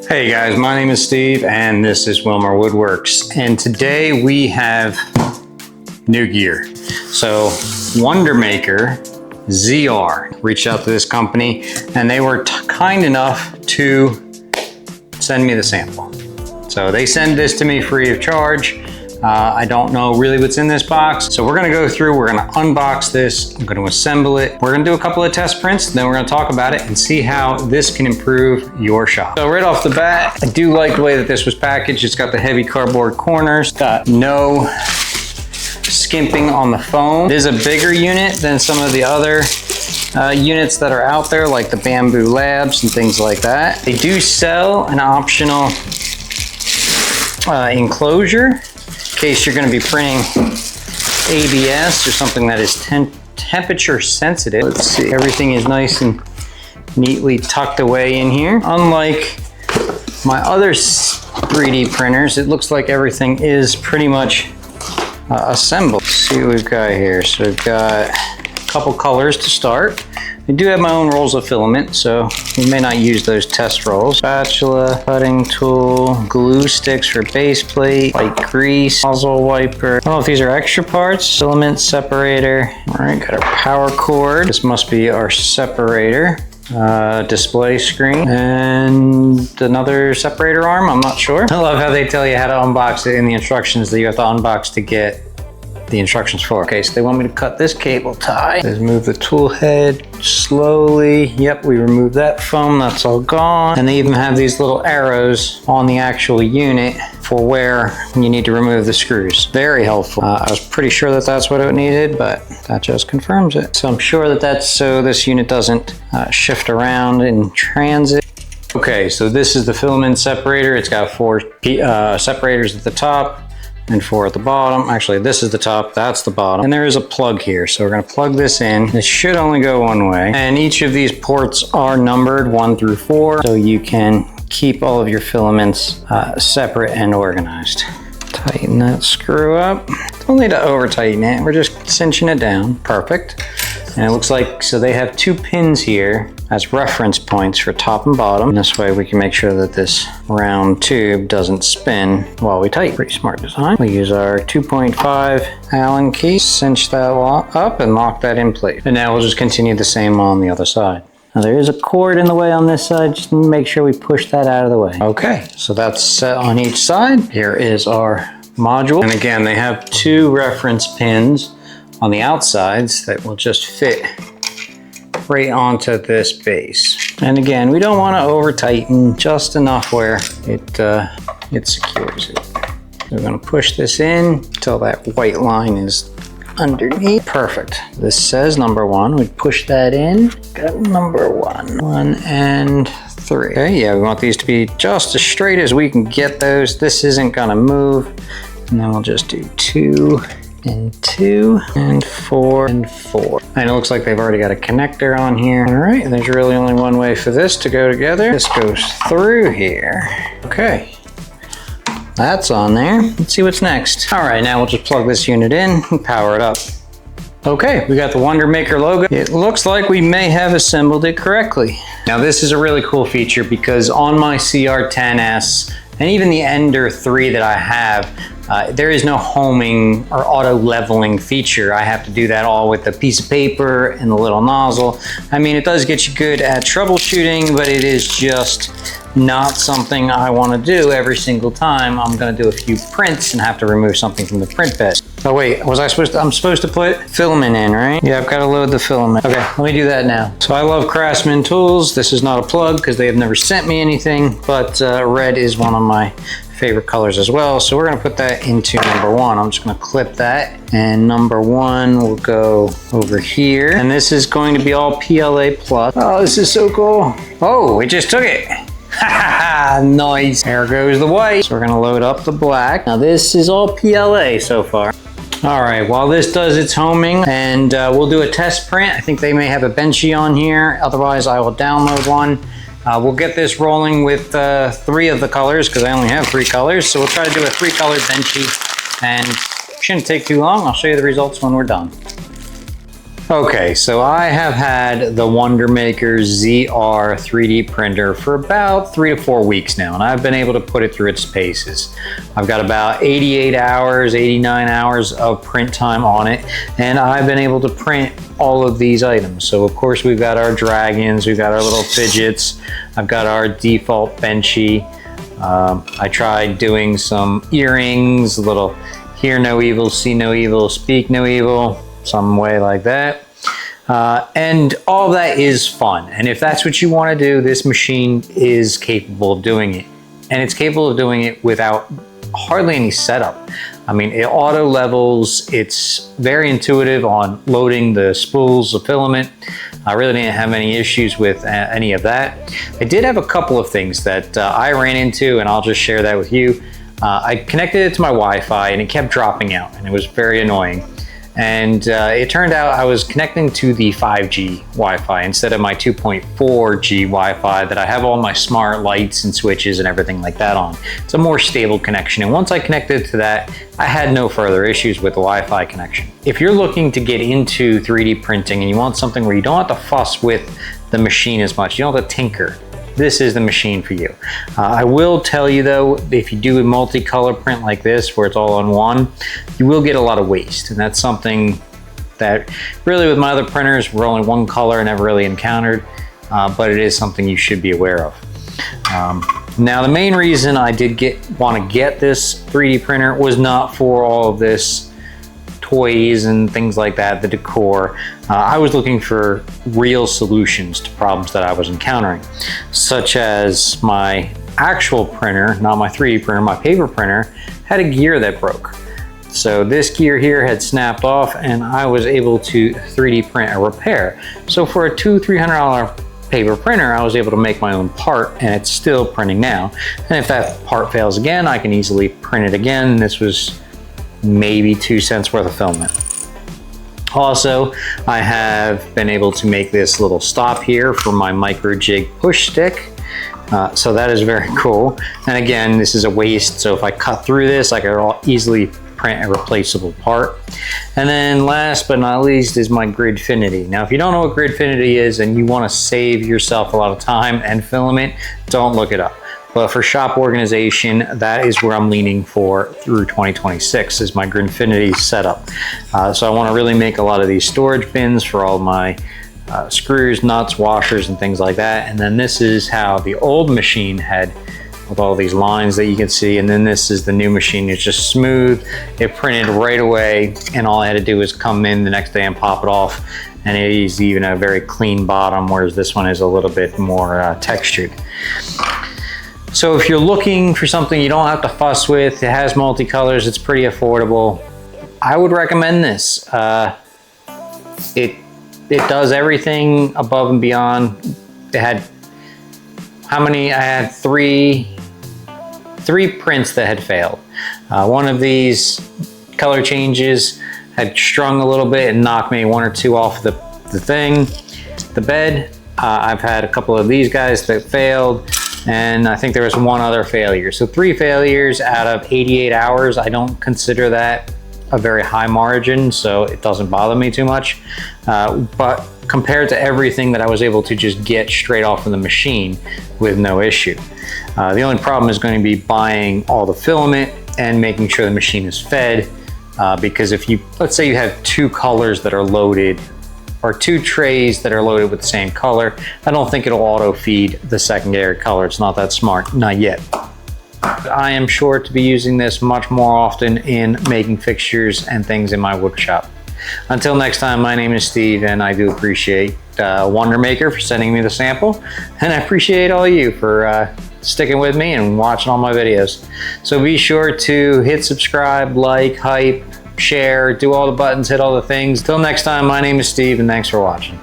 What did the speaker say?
Hey guys, my name is Steve and this is Wilmer Woodworks, and today we have new gear. So Wondermaker ZR reached out to this company and they were kind enough to send me the sample. So they send this to me free of charge. I don't know really what's in this box. So we're gonna go through, we're gonna unbox this, I'm gonna assemble it. We're gonna do a couple of test prints, then we're gonna talk about it and see how this can improve your shop. So right off the bat, I do like the way that this was packaged. It's got the heavy cardboard corners, got no skimping on the foam. It is a bigger unit than some of the other units that are out there, like the Bamboo Labs and things like that. They do sell an optional enclosure in case you're going to be printing ABS or something that is temperature sensitive. Let's see, everything is nice and neatly tucked away in here. Unlike my other 3D printers, it looks like everything is pretty much assembled. Let's see what we've got here. So we've got a couple colors to start. I do have my own rolls of filament, so we may not use those test rolls. Spatula, cutting tool, glue sticks for base plate, white grease, nozzle wiper. I don't know if these are extra parts. Filament separator. All right, got our power cord. This must be our separator. Display screen and another separator arm. I'm not sure. I love how they tell you how to unbox it in the instructions that you have to unbox to get the instructions for. Okay, so they want me to cut this cable tie. Let's move the tool head slowly. Yep, we removed that foam, that's all gone. And they even have these little arrows on the actual unit for where you need to remove the screws. Very helpful. I was pretty sure that that's what it needed, but that just confirms it. So I'm sure that that's so this unit doesn't shift around in transit. Okay, so this is the filament separator. It's got 4 separators at the top and 4 at the bottom. Actually, this is the top, that's the bottom. And there is a plug here. So we're gonna plug this in. This should only go one way. And each of these ports are numbered 1 through 4. So you can keep all of your filaments separate and organized. Tighten that screw up. Don't need to over tighten it. We're just cinching it down. Perfect. And it looks like, so they have 2 pins here as reference points for top and bottom. And this way we can make sure that this round tube doesn't spin while we tighten. Pretty smart design. We use our 2.5 Allen key, cinch that up and lock that in place. And now we'll just continue the same on the other side. Now there is a cord in the way on this side, just make sure we push that out of the way. Okay, so that's set on each side. Here is our module. And again, they have 2 reference pins on the outsides that will just fit right onto this base. And again, we don't want to over tighten, just enough where it secures it. We're going to push this in until that white line is underneath. Perfect. This says number 1. We push that in. Got number 1. 1 and 3. Okay, yeah, we want these to be just as straight as we can get those. This isn't going to move. And then we'll just do 2 and 2 and 4 and 4. And it looks like they've already got a connector on here. All right, and there's really only one way for this to go together. This goes through here. Okay, that's on there. Let's see what's next. All right, now we'll just plug this unit in and power it up. Okay, we got the Wondermaker logo. It looks like we may have assembled it correctly. Now this is a really cool feature because on my CR10S and even the Ender 3 that I have, there is no homing or auto leveling feature. I have to do that all with a piece of paper and the little nozzle. I mean, it does get you good at troubleshooting, but it is just not something I want to do every single time I'm going to do a few prints and have to remove something from the print bed. Oh wait, I'm supposed to put filament in, right? Yeah, I've got to load the filament. Okay, let me do that now. So I love Craftsman tools. This is not a plug because they have never sent me anything, but red is one of my favorite colors as well. So we're gonna put that into number 1. I'm just gonna clip that, and number 1 will go over here. And this is going to be all PLA plus. Oh, this is so cool. Oh, it just took it. Nice. There goes the white. So we're gonna load up the black. Now this is all PLA so far. All right, while this does its homing, and we'll do a test print. I think they may have a benchy on here. Otherwise, I will download one. We'll get this rolling with 3 of the colors because I only have 3 colors. So we'll try to do a 3-color benchy, and it shouldn't take too long. I'll show you the results when we're done. Okay, so I have had the Wondermaker ZR 3D printer for about 3 to 4 weeks now, and I've been able to put it through its paces. I've got about 88 hours, 89 hours of print time on it, and I've been able to print all of these items. So of course we've got our dragons, we've got our little fidgets, I've got our default benchy. I tried doing some earrings, a little hear no evil, see no evil, speak no evil, some way like that. And all that is fun. And if that's what you want to do, this machine is capable of doing it. And it's capable of doing it without hardly any setup. I mean, it auto levels, it's very intuitive on loading the spools of filament. I really didn't have any issues with any of that. I did have a couple of things that I ran into, and I'll just share that with you. I connected it to my Wi-Fi and it kept dropping out, and it was very annoying. And it turned out I was connecting to the 5G Wi-Fi instead of my 2.4G Wi-Fi that I have all my smart lights and switches and everything like that on. It's a more stable connection, and once I connected to that, I had no further issues with the Wi-Fi connection. If you're looking to get into 3D printing and you want something where you don't have to fuss with the machine as much, you don't have to tinker, this is the machine for you. I will tell you though, if you do a multicolor print like this, where it's all on one, you will get a lot of waste. And that's something that really with my other printers, we're only one color and never really encountered, but it is something you should be aware of. Now the main reason I did want to get this 3D printer was not for all of this toys and things like that, the decor. I was looking for real solutions to problems that I was encountering, such as my actual printer, not my 3D printer, my paper printer, had a gear that broke. So this gear here had snapped off, and I was able to 3D print a repair. So for a $200–300 paper printer, I was able to make my own part, and it's still printing now. And if that part fails again, I can easily print it again. This was maybe 2 cents worth of filament. Also, I have been able to make this little stop here for my micro jig push stick. So that is very cool. And again, this is a waste, so if I cut through this, I can easily print a replaceable part. And then last but not least is my Gridfinity. Now, if you don't know what Gridfinity is and you want to save yourself a lot of time and filament, don't look it up. But for shop organization, that is where I'm leaning for through 2026 is my Gridfinity setup. So I want to really make a lot of these storage bins for all my screws, nuts, washers, and things like that. And then this is how the old machine had, with all these lines that you can see. And then this is the new machine. It's just smooth. It printed right away, and all I had to do was come in the next day and pop it off. And it is even a very clean bottom, whereas this one is a little bit more textured. So if you're looking for something you don't have to fuss with, it has multicolors, it's pretty affordable, I would recommend this. It does everything above and beyond. It had, how many? I had three prints that had failed. One of these color changes had strung a little bit and knocked maybe 1 or 2 off the thing. The bed, I've had a couple of these guys that failed, and I think there was 1 other failure. So 3 failures out of 88 hours. I don't consider that a very high margin, so it doesn't bother me too much. But compared to everything that I was able to just get straight off of the machine with no issue. The only problem is going to be buying all the filament and making sure the machine is fed. Because if you, let's say you have 2 colors that are loaded, or 2 trays that are loaded with the same color, I don't think it'll auto feed the secondary color. It's not that smart, not yet. I am sure to be using this much more often in making fixtures and things in my wood shop. Until next time, my name is Steve, and I do appreciate Wondermaker for sending me the sample, and I appreciate all you for sticking with me and watching all my videos. So be sure to hit subscribe, like, hype, share, do all the buttons, hit all the things. Till next time, my name is Steve, and thanks for watching.